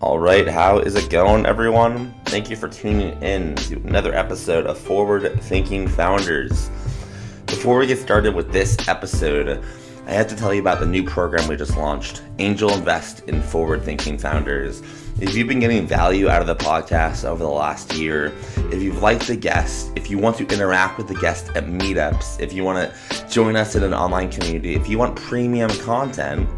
All right, how is it going, everyone? Thank you for tuning in to another episode of Forward Thinking Founders. Before we get started with this episode, I have to tell you about the new program we just launched, Angel Invest in Forward Thinking Founders. If you've been getting value out of the podcast over the last year, if you've liked the guest, if you want to interact with the guest at meetups, if you want to join us in an online community, if you want premium content,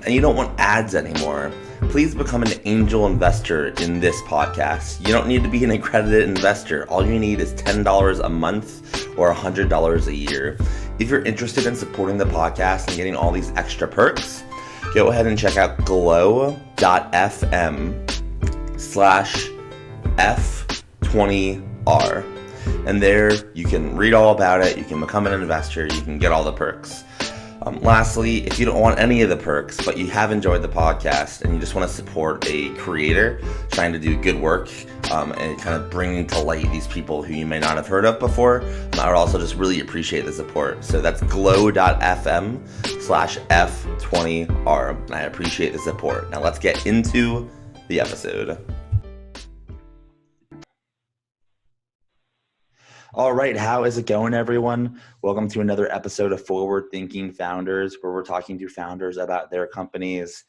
and you don't want ads anymore, please become an angel investor in this podcast. You don't need to be an accredited investor. All you need is $10 a month or $100 a year. If you're interested in supporting the podcast and getting all these extra perks, go ahead and check out glow.fm/F20R. And there you can read all about it. You can become an investor. You can get all the perks. Lastly, if you don't want any of the perks, but you have enjoyed the podcast and you just want to support a creator trying to do good work and kind of bringing to light these people who you may not have heard of before, I would also just really appreciate the support. So that's glow.fm/F20R. And I appreciate the support. Now let's get into the episode. All right, how is it going, everyone? Welcome to another episode of Forward Thinking Founders, where we're talking to founders about their companies,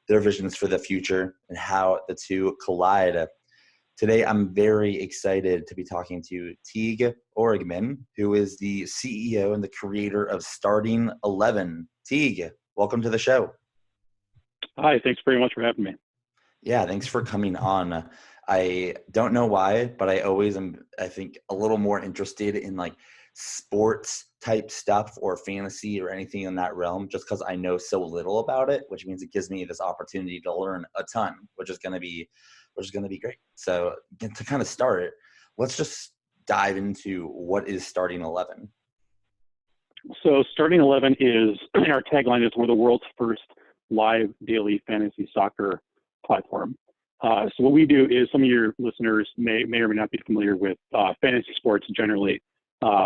their visions for the future, and how the two collide. Today, I'm very excited to be talking to Teague Orgeman, who is the CEO and the creator of Starting 11. Teague, welcome to the show. Hi, thanks very much for having me. Yeah, thanks for coming on. I don't know why, but I always am, I think, a little more interested in like sports type stuff or fantasy or anything in that realm, just because I know so little about it, which means it gives me this opportunity to learn a ton, which is going to be great. So to kind of start, let's just dive into what is Starting 11. So Starting 11 is, our tagline is, we're the world's first live daily fantasy soccer platform. So what we do is, some of your listeners may or may not be familiar with fantasy sports generally,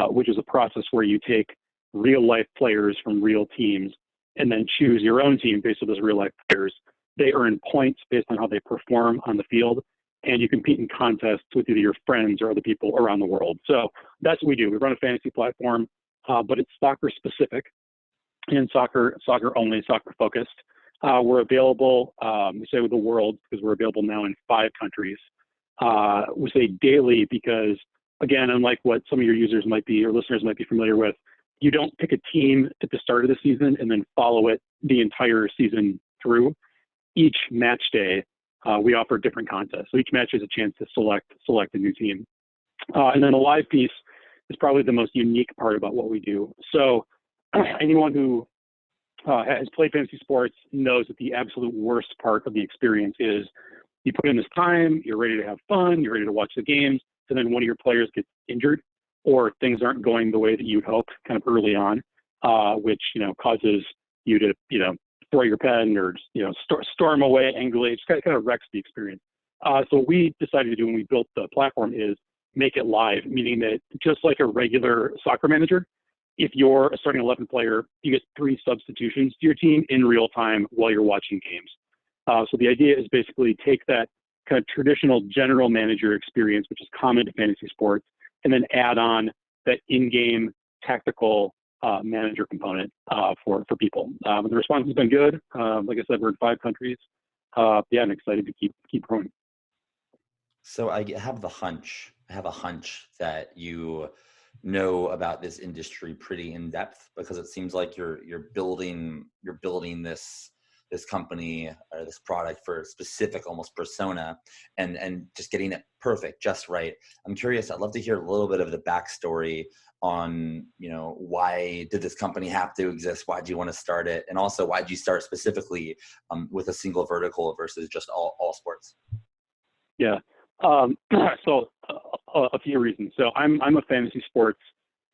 which is a process where you take real life players from real teams and then choose your own team based on those real life players. They earn points based on how they perform on the field, and you compete in contests with either your friends or other people around the world. So that's what we do. We run a fantasy platform, but it's soccer specific and soccer only, soccer focused. We're available, we say with the world, because we're available now in 5 countries. We say daily because, again, unlike what some of your users might be or listeners might be familiar with, you don't pick a team at the start of the season and then follow it the entire season through. Each match day, we offer different contests. So each match is a chance to select a new team. And then the live piece is probably the most unique part about what we do. So anyone who has played fantasy sports knows that the absolute worst part of the experience is you put in this time, you're ready to have fun, you're ready to watch the games, and then one of your players gets injured or things aren't going the way that you'd hoped kind of early on, which, causes you to, throw your pen or, storm away angrily. It just kind of wrecks the experience. So what we decided to do when we built the platform is make it live, meaning that just like a regular soccer manager, if you're a Starting 11 player, you get 3 substitutions to your team in real time while you're watching games. So the idea is basically take that kind of traditional general manager experience, which is common to fantasy sports, and then add on that in-game tactical manager component for people. The response has been good. Like I said, we're in 5 countries. I'm excited to keep growing. So I have a hunch that you know about this industry pretty in depth, because it seems like you're building this company or this product for a specific almost persona and just getting it perfect, just right. I'm curious, I'd love to hear a little bit of the backstory on, why did this company have to exist? Why do you want to start it? And also, why did you start specifically with a single vertical versus just all sports? Yeah. So a few reasons. So I'm a fantasy sports.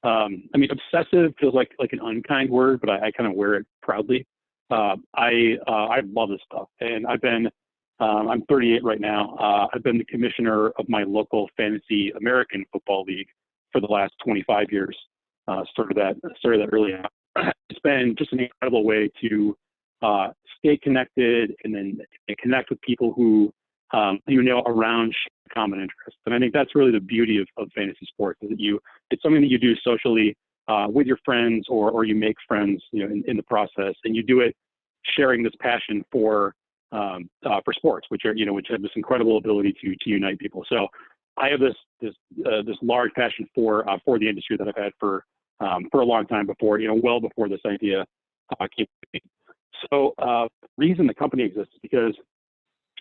Obsessive feels like an unkind word, but I kind of wear it proudly. I love this stuff, and I'm 38 right now. I've been the commissioner of my local fantasy American football league for the last 25 years. Started that early on. It's been just an incredible way to stay connected and then connect with people who around common interests. And I think that's really the beauty of fantasy sports, is that it's something that you do socially with your friends, or you make friends, in the process, and you do it sharing this passion for sports, which have this incredible ability to unite people. So I have this large passion for the industry that I've had for a long time before, well before this idea came to me. So the reason the company exists is because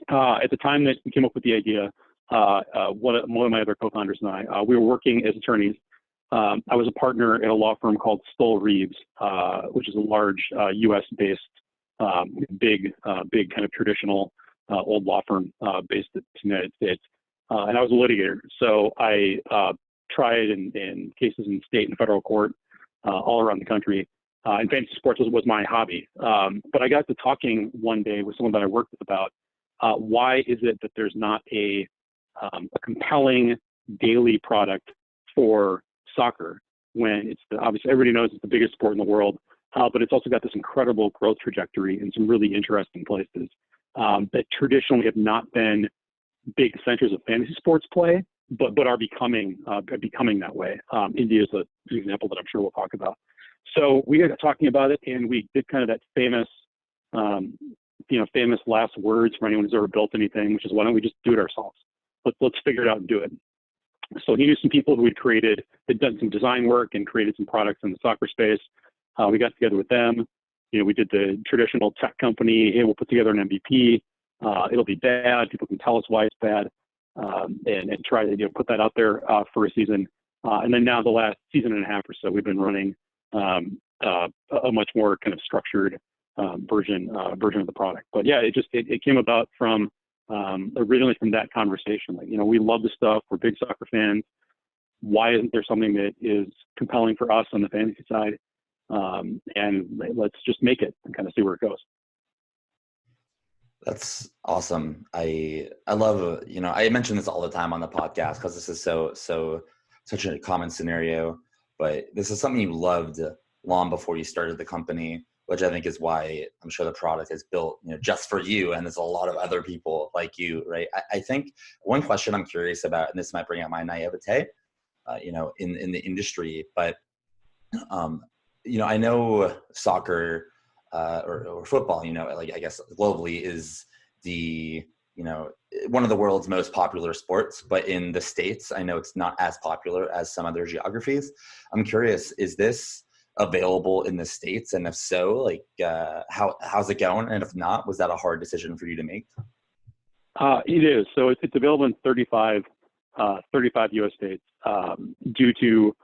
at the time that we came up with the idea, one of my other co-founders and I, we were working as attorneys. I was a partner at a law firm called Stoll Reeves, which is a large U.S.-based, big kind of traditional old law firm based in the United States. And I was a litigator. So I tried in cases in state and federal court all around the country. And fantasy sports was my hobby. But I got to talking one day with someone that I worked with about why is it that there's not a compelling daily product for soccer, when it's obviously everybody knows it's the biggest sport in the world, but it's also got this incredible growth trajectory in some really interesting places that traditionally have not been big centers of fantasy sports play, but are becoming that way. India is an example that I'm sure we'll talk about. So we got talking about it, and we did kind of that famous last words for anyone who's ever built anything, which is, why don't we just do it ourselves? Let's figure it out and do it. So he knew some people who had done some design work and created some products in the soccer space. We got together with them. We did the traditional tech company. Hey, we'll put together an MVP. It'll be bad. People can tell us why it's bad, and try to put that out there for a season. And then now the last season and a half or so, we've been running a much more kind of structured version of the product. But yeah, it came about from originally from that conversation. Like, we love the stuff. We're big soccer fans. Why isn't there something that is compelling for us on the fantasy side? And let's just make it and kind of see where it goes. That's awesome. I love, I mention this all the time on the podcast because this is such a common scenario, but this is something you loved long before you started the company, which I think is why I'm sure the product is built, just for you. And there's a lot of other people like you, right? I think one question I'm curious about, and this might bring out my naivete, in the industry, but, I know soccer, or football, I guess globally is the, one of the world's most popular sports, but in the States, I know it's not as popular as some other geographies. I'm curious, is this available in the States? And if so, how's it going? And if not, was that a hard decision for you to make? It is. So it's available in 35 U.S. states, due to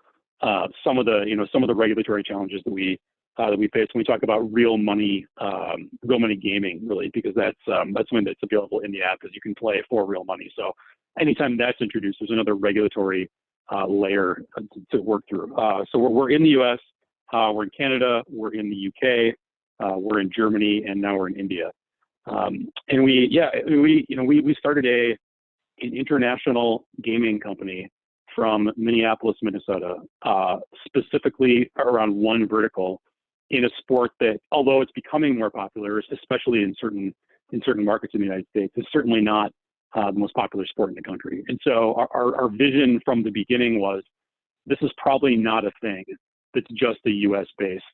some of the regulatory challenges that we face when we talk about real money gaming, really, because that's something that's available in the app, is you can play for real money. So anytime that's introduced, there's another regulatory layer to work through. So we're in the U.S., we're in Canada, we're in the U.K., we're in Germany, and now we're in India. And we started an international gaming company from Minneapolis, Minnesota, specifically around one vertical in a sport that, although it's becoming more popular, especially in certain markets in the United States, is certainly not the most popular sport in the country. And so our vision from the beginning was, this is probably not a thing that's just a U.S. based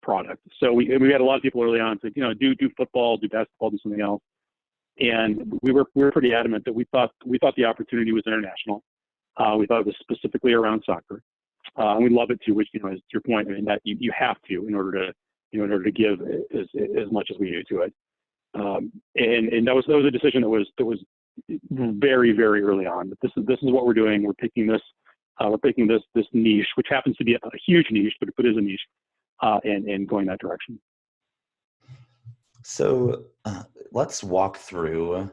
product. So we had a lot of people early on say, do football, do basketball, do something else. And we were pretty adamant that we thought the opportunity was international. We thought it was specifically around soccer. And we love it too, which, is to your point, that you have to in order to give as much as we do to it. And that was a decision that was very, very early on. But this is what we're doing. We're picking this niche, which happens to be a huge niche, but it is a niche, and going that direction. So let's walk through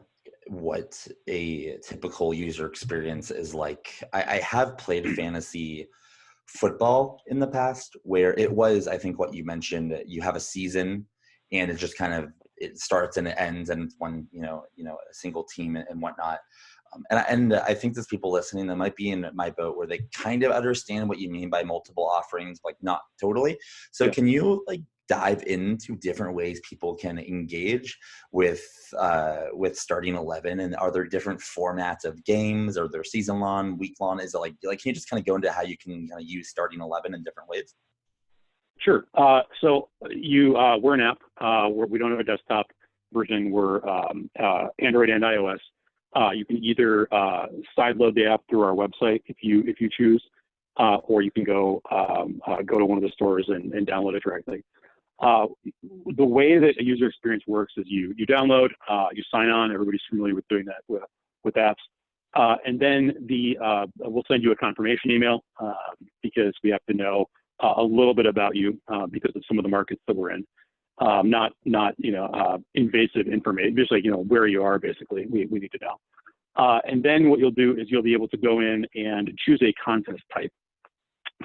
what a typical user experience is like. I have played fantasy football in the past, where it was, I think what you mentioned, you have a season and it just kind of, it starts and it ends, and it's one, a single team and whatnot. And I think there's people listening that might be in my boat where they kind of understand what you mean by multiple offerings, not totally. So can you dive into different ways people can engage with starting 11? And are there different formats of games? Are there season long, week long? Is it like can you just kind of go into how you can kind of use starting 11 in different ways? Sure. So we're an app. We don't have a desktop version. We're Android and iOS. You can either sideload the app through our website if you choose, or you can go to one of the stores and download it directly. The way that a user experience works is you download, you sign on. Everybody's familiar with doing that with apps, and then we'll send you a confirmation email because we have to know a little bit about you because of some of the markets that we're in. Not invasive information, just like where you are. Basically, we need to know. And then what you'll do is you'll be able to go in and choose a contest type.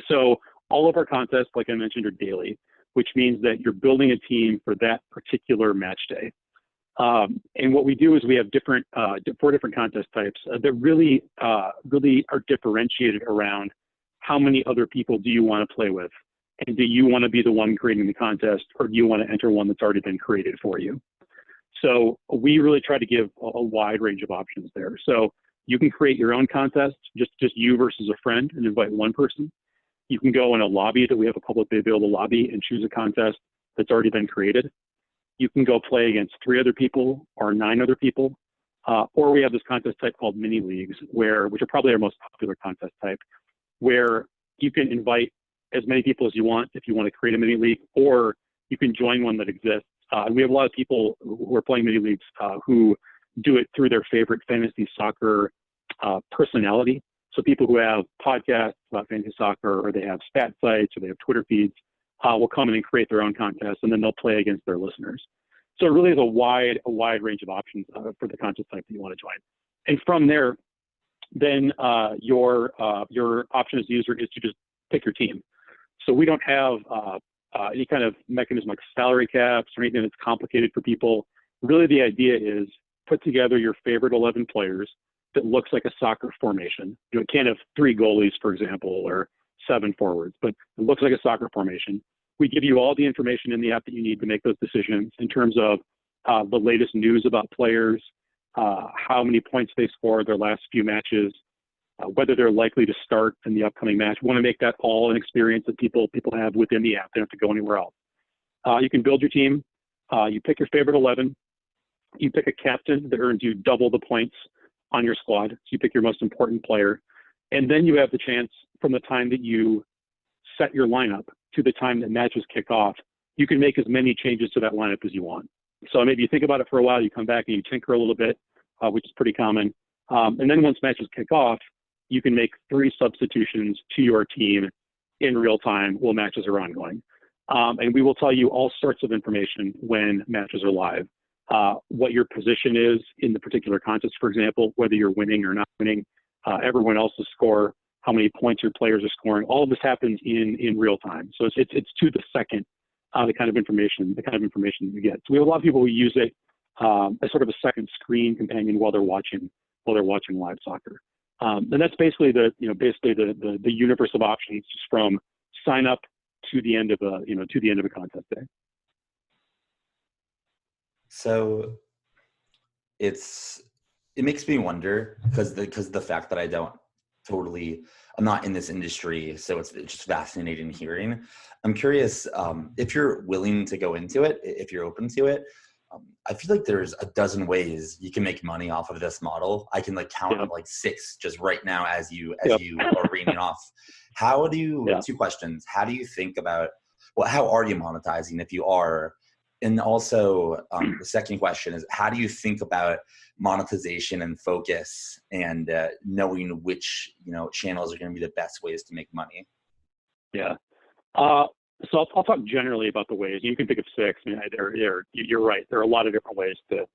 So all of our contests, like I mentioned, are daily, which means that you're building a team for that particular match day. And what we do is we have 4 different contest types that really are differentiated around how many other people do you want to play with, and do you want to be the one creating the contest, or do you want to enter one that's already been created for you? So we really try to give a wide range of options there. So you can create your own contest, just you versus a friend, and invite one person. You can go in a lobby that we have a publicly available lobby and choose a contest that's already been created. You can go play against 3 other people or 9 other people. Or we have this contest type called mini leagues, which are probably our most popular contest type, where you can invite as many people as you want if you want to create a mini league, or you can join one that exists. And we have a lot of people who are playing mini leagues who do it through their favorite fantasy soccer personality. So people who have podcasts about fantasy soccer, or they have stat sites, or they have Twitter feeds, will come in and create their own contests, and then they'll play against their listeners. So it really is a wide range of options for the contest type that you want to join. And from there, then your option as a user is to just pick your team. So we don't have any kind of mechanism like salary caps or anything that's complicated for people. Really, the idea is put together your favorite 11 players that looks like a soccer formation. It can't have 3 goalies, for example, or 7 forwards, but it looks like a soccer formation. We give you all the information in the app that you need to make those decisions in terms of the latest news about players, how many points they scored their last few matches, whether they're likely to start in the upcoming match. We want to make that all an experience that people have within the app. They don't have to go anywhere else. You can build your team. You pick your favorite 11. You pick a captain that earns you double the points on your squad. So you pick your most important player. And then you have the chance, from the time that you set your lineup to the time that matches kick off, you can make as many changes to that lineup as you want. So maybe you think about it for a while, you come back and you tinker a little bit, which is pretty common. And then once matches kick off, you can make 3 substitutions to your team in real time while matches are ongoing. And we will tell you all sorts of information when matches are live. What your position is in the particular contest, for example, whether you're winning or not winning, everyone else's score, how many points your players are scoring. All of this happens in real time. So it's to the second the kind of information you get. So we have a lot of people who use it as sort of a second screen companion while they're watching live soccer. And that's basically the universe of options, just from sign up to the end of a contest day. So it makes me wonder, because the fact that I'm not in this industry, so it's just fascinating hearing. I'm curious if you're willing to go into it, if you're open to it. I feel like there's a dozen ways you can make money off of this model. I can count up 6 just right now as you are reading off. How do you? 2 questions. How do you think about? Well, how are you monetizing if you are? And also, the second question is, how do you think about monetization and focus, and knowing which channels are going to be the best ways to make money? Yeah. So I'll talk generally about the ways. You can think of 6. I mean, you're right. There are a lot of different ways to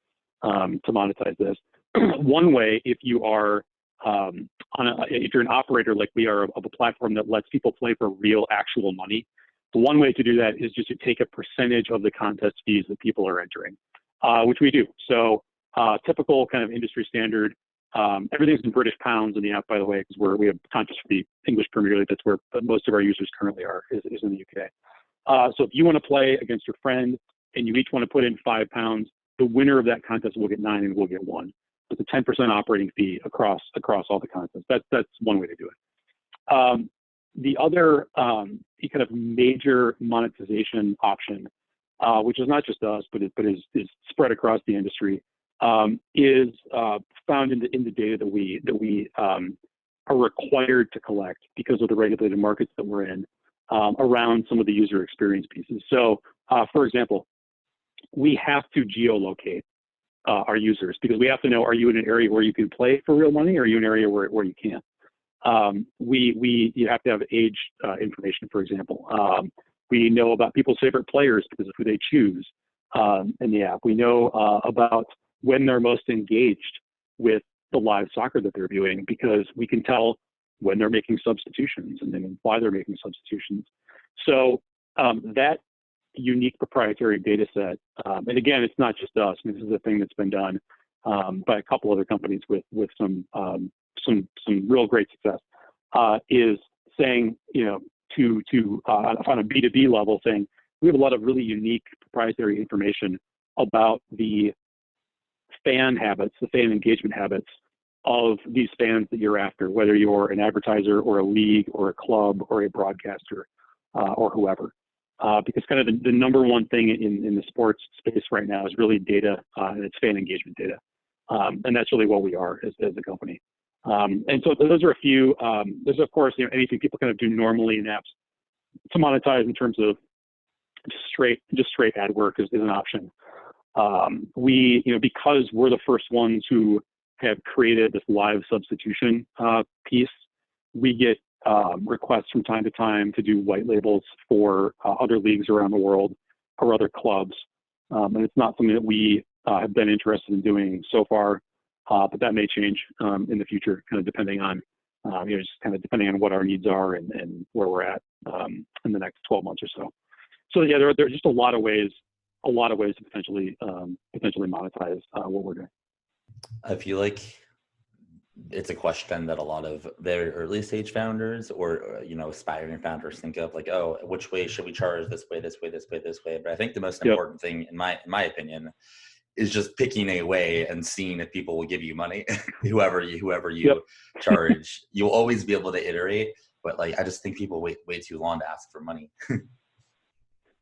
monetize this. One way, if you are if you're an operator like we are of a platform that lets people play for real, actual money, the one way to do that is just to take a percentage of the contest fees that people are entering, which we do. So typical kind of industry standard. Everything's in British pounds in the app, by the way, because we have contest for the English Premier League. That's where most of our users currently are, is in the UK. So if you want to play against your friend and you each want to put in £5, the winner of that contest will get 9 and will get 1. It's a 10% operating fee across all the contests. That's one way to do it. The other kind of major monetization option, which is not just us, but is spread across the industry, is found in the data that we are required to collect because of the regulated markets that we're in around some of the user experience pieces. So, for example, we have to geolocate our users because we have to know: are you in an area where you can play for real money, or are you in an area where you can't? You have to have age information, for example. We know about people's favorite players because of who they choose in the app. We know about when they're most engaged with the live soccer that they're viewing because we can tell when they're making substitutions and then why they're making substitutions. So that unique proprietary data set, and again, it's not just us. I mean, this is a thing that's been done by a couple other companies with some real great success, is saying, on a B2B level, saying we have a lot of really unique proprietary information about the fan habits, the fan engagement habits of these fans that you're after, whether you're an advertiser or a league or a club or a broadcaster or whoever. Because kind of the number one thing in the sports space right now is really data, and it's fan engagement data. And that's really what we are as a company. And so those are a few. There's, of course, anything people kind of do normally in apps to monetize in terms of just straight ad work is an option. Because we're the first ones who have created this live substitution piece, we get requests from time to time to do white labels for other leagues around the world or other clubs. And it's not something that we have been interested in doing so far, but that may change in the future, kind of depending on, just kind of depending on what our needs are and where we're at in the next 12 months or so. So yeah, there are just a lot of ways to potentially monetize what we're doing. I feel like it's a question that a lot of very early stage founders or aspiring founders think of, like, oh, which way should we charge? This way. But I think the most important thing, in my opinion, is just picking a way and seeing if people will give you money. whoever you charge, you'll always be able to iterate. But I just think people wait way too long to ask for money.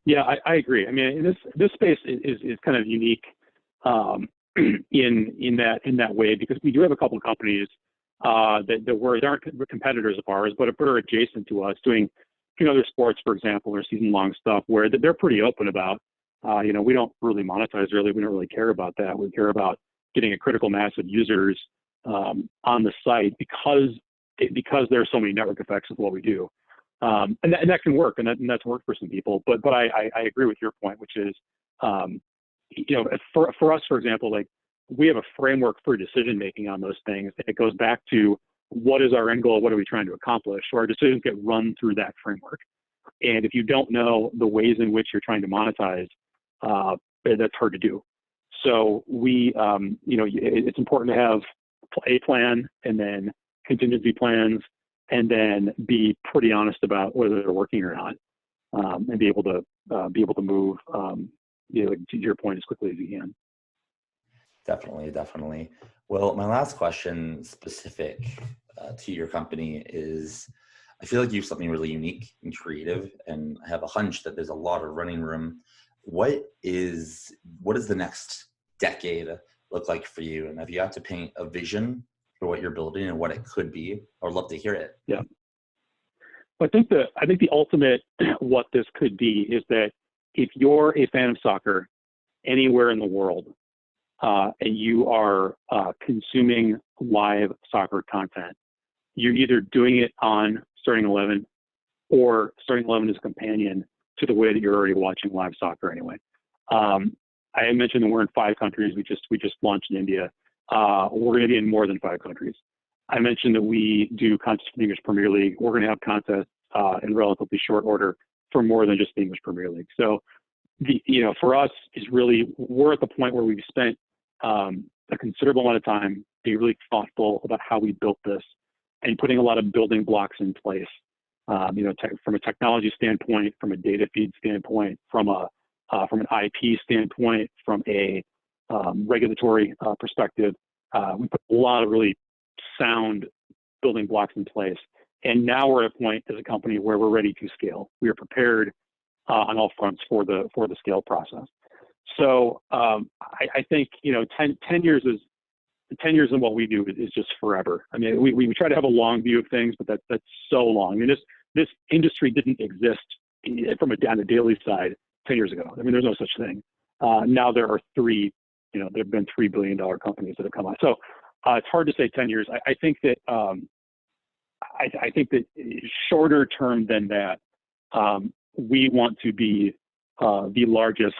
Yeah, I agree. I mean, this space is kind of unique in that way, because we do have a couple of companies that aren't competitors of ours, but are adjacent to us, doing other sports, for example, or season-long stuff, where they're pretty open about. We don't really monetize early. We don't really care about that. We care about getting a critical mass of users on the site because there are so many network effects of what we do. And that can work, and that's worked for some people. But I agree with your point, which is, for us, for example, we have a framework for decision making on those things. It goes back to what is our end goal, what are we trying to accomplish. So our decisions get run through that framework. And if you don't know the ways in which you're trying to monetize, that's hard to do. So it's important to have a plan and then contingency plans, and then be pretty honest about whether they're working or not, and be able to move, to your point, as quickly as you can. Definitely. Well, my last question, specific to your company, is I feel like you have something really unique and creative, and I have a hunch that there's a lot of running room. What is the next decade look like for you? And if you have to paint a vision for what you're building and what it could be, I would love to hear it. Yeah. I think the ultimate what this could be is that if you're a fan of soccer anywhere in the world, and you are consuming live soccer content, you're either doing it on Starting 11 or Starting 11 is a companion to the way that you're already watching live soccer anyway. I mentioned that we're in 5 countries. We just launched in India. We're going to be in more than 5 countries. I mentioned that we do contests for the English Premier League. We're going to have contests in relatively short order for more than just the English Premier League. So, for us, is really, we're at the point where we've spent a considerable amount of time being really thoughtful about how we built this and putting a lot of building blocks in place from a technology standpoint, from a data feed standpoint, from an IP standpoint, from a regulatory perspective. We put a lot of really sound building blocks in place. And now we're at a point as a company where we're ready to scale. We are prepared on all fronts for the scale process. So I think 10 years in what we do is just forever. I mean, we try to have a long view of things, but that's so long. I mean, this industry didn't exist on the daily side 10 years ago. I mean, there's no such thing. Now there are there have been $3 billion companies that have come out. So it's hard to say 10 years. I think that shorter term than that, we want to be the largest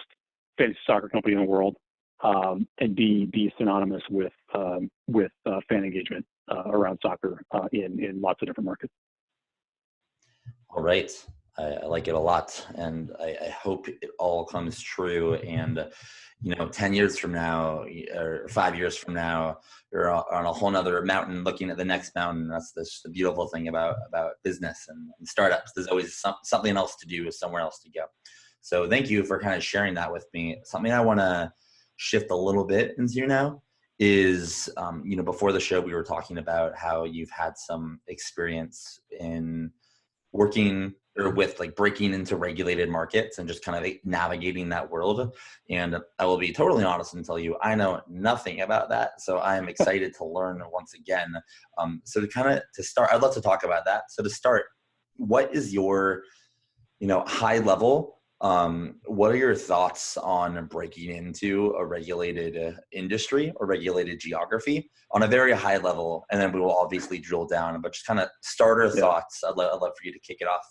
fantasy soccer company in the world, and be synonymous with fan engagement around soccer in lots of different markets. All right. I like it a lot, and I hope it all comes true. And 10 years from now, or 5 years from now, you're on a whole nother mountain looking at the next mountain. That's the beautiful thing about business and startups. There's always something else to do, somewhere else to go. So thank you for kind of sharing that with me. Something I want to shift a little bit into now is, before the show, we were talking about how you've had some experience in working or with like breaking into regulated markets and just kind of navigating that world. And I will be totally honest and tell you, I know nothing about that. So I am excited to learn once again. So to start, I'd love to talk about that. So to start, what is your, high level, what are your thoughts on breaking into a regulated industry or regulated geography on a very high level? And then we will obviously drill down, but just kind of starter thoughts. I'd love for you to kick it off.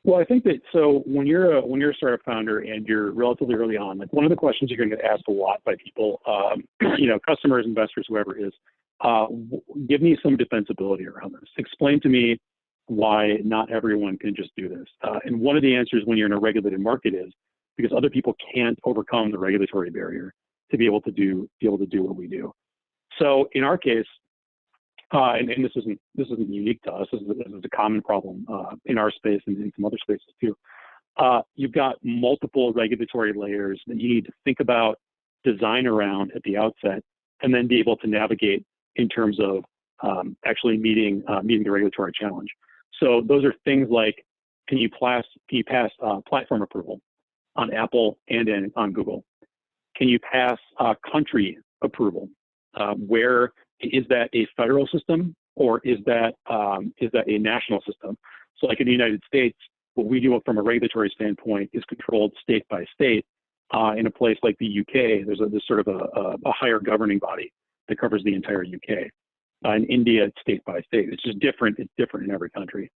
Well, I think that when you're a startup founder and you're relatively early on, like one of the questions you're going to get asked a lot by people, customers, investors, whoever is, give me some defensibility around this. Explain to me why not everyone can just do this. And one of the answers when you're in a regulated market is because other people can't overcome the regulatory barrier to be able to do what we do. So in our case, and this isn't unique to us. This is a common problem in our space and in some other spaces too. You've got multiple regulatory layers that you need to think about, design around at the outset, and then be able to navigate in terms of actually meeting the regulatory challenge. So those are things like, can you pass platform approval on Apple and on Google? Can you pass country approval? Where is that a federal system or is that a national system? So like in the United States, what we do from a regulatory standpoint is controlled state by state. In a place like the UK, there's sort of a higher governing body that covers the entire UK. In India, it's state by state. It's just different. It's different in every country.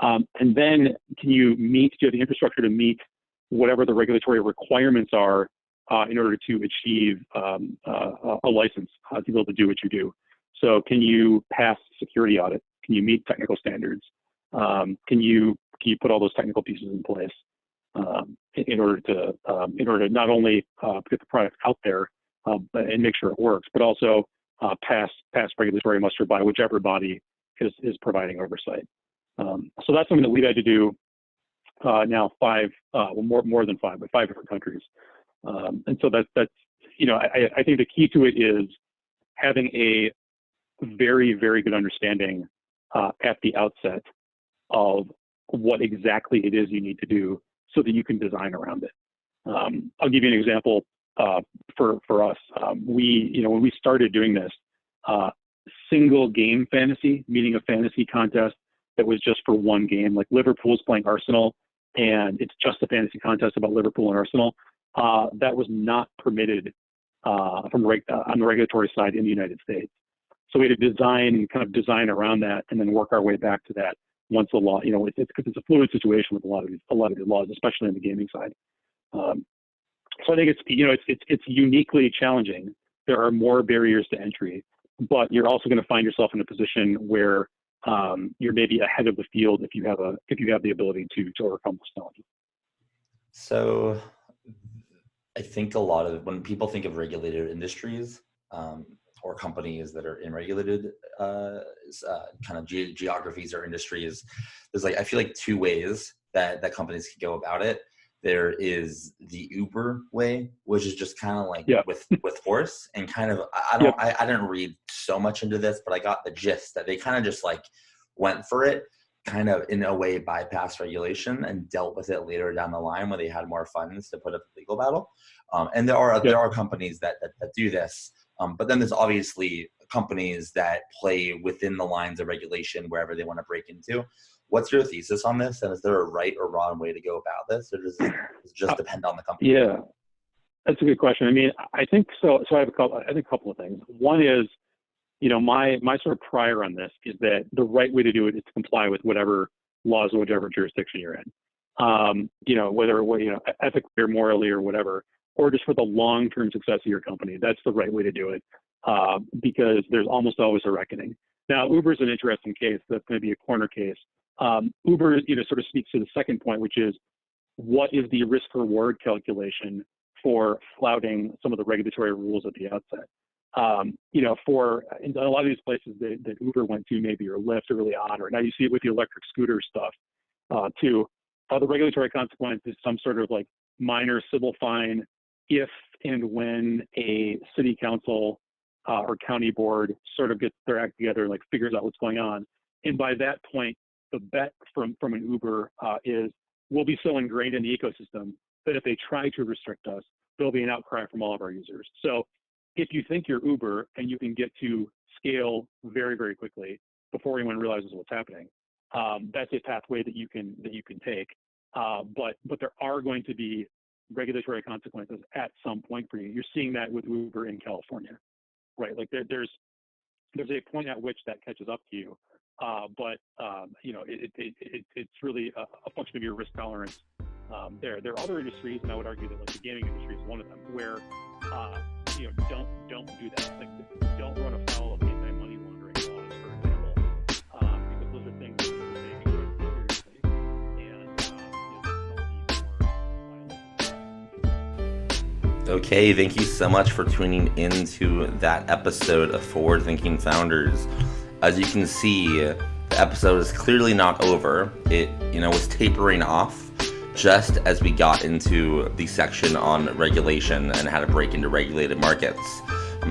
And then do you have the infrastructure to meet whatever the regulatory requirements are in order to achieve a license to be able to do what you do? So can you pass security audit? Can you meet technical standards? Can you put all those technical pieces in place in order to not only get the product out there and make sure it works, but also pass regulatory muster by whichever body is providing oversight. So that's something that we've had to do now more than five, but 5 different countries. And so that's I think the key to it is having a very, very good understanding at the outset of what exactly it is you need to do so that you can design around it. I'll give you an example for us. When we started doing this, single game fantasy, meaning a fantasy contest that was just for one game, like Liverpool's playing Arsenal and it's just a fantasy contest about Liverpool and Arsenal, that was not permitted on the regulatory side in the United States. So we had to design around that and then work our way back to that once the law, it's a fluid situation with a lot of the laws, especially on the gaming side. So I think it's uniquely challenging. There are more barriers to entry, but you're also going to find yourself in a position where you're maybe ahead of the field if you have the ability to overcome those challenges. So I think when people think of regulated industries, or companies that are in regulated kind of geographies or industries, there's I feel like two ways that companies can go about it. There is the Uber way, which is just kind of with force, and kind of I didn't read so much into this, but I got the gist that they kind of just went for it, kind of in a way bypassed regulation and dealt with it later down the line when they had more funds to put up the legal battle. And there are companies that do this, but then there's obviously companies that play within the lines of regulation wherever they want to break into. What's your thesis on this? And is there a right or wrong way to go about this, or does it just depend on the company? Yeah, that's a good question. I mean, I think so. So I have a couple of things. One is, my sort of prior on this is that the right way to do it is to comply with whatever laws or whatever jurisdiction you're in. Whether ethically or morally or whatever, or just for the long-term success of your company. That's the right way to do it, because there's almost always a reckoning. Now, Uber is an interesting case. That's going to be a corner case. Uber, sort of speaks to the second point, which is what is the risk-reward calculation for flouting some of the regulatory rules at the outset? In a lot of these places that Uber went to, maybe, or Lyft early on, or now you see it with the electric scooter stuff too. The regulatory consequence is some sort of minor civil fine if and when a city council or county board sort of gets their act together and figures out what's going on. And by that point, the bet from an Uber is we'll be so ingrained in the ecosystem that if they try to restrict us, there'll be an outcry from all of our users. So if you think you're Uber and you can get to scale very, very quickly before anyone realizes what's happening, that's a pathway that you can take. But there are going to be regulatory consequences at some point for you. You're seeing that with Uber in California, right? There's a point at which that catches up to you. It's really a function of your risk tolerance. There are other industries, and I would argue that the gaming industry is one of them, where don't do that. Don't run afoul of anti-money laundering laws, for example, because those are things that people take seriously, and Okay, thank you so much for tuning into that episode of Forward Thinking Founders. As you can see, the episode is clearly not over. It, was tapering off just as we got into the section on regulation and how to break into regulated markets.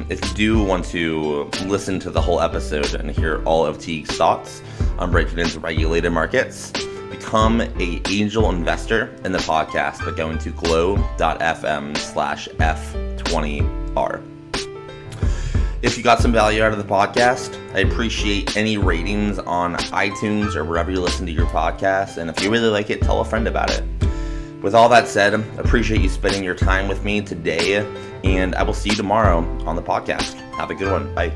If you do want to listen to the whole episode and hear all of Teague's thoughts on breaking into regulated markets, become an angel investor in the podcast by going to glow.fm/F20R. If you got some value out of the podcast, I appreciate any ratings on iTunes or wherever you listen to your podcast. And if you really like it, tell a friend about it. With all that said, I appreciate you spending your time with me today, and I will see you tomorrow on the podcast. Have a good one. Bye.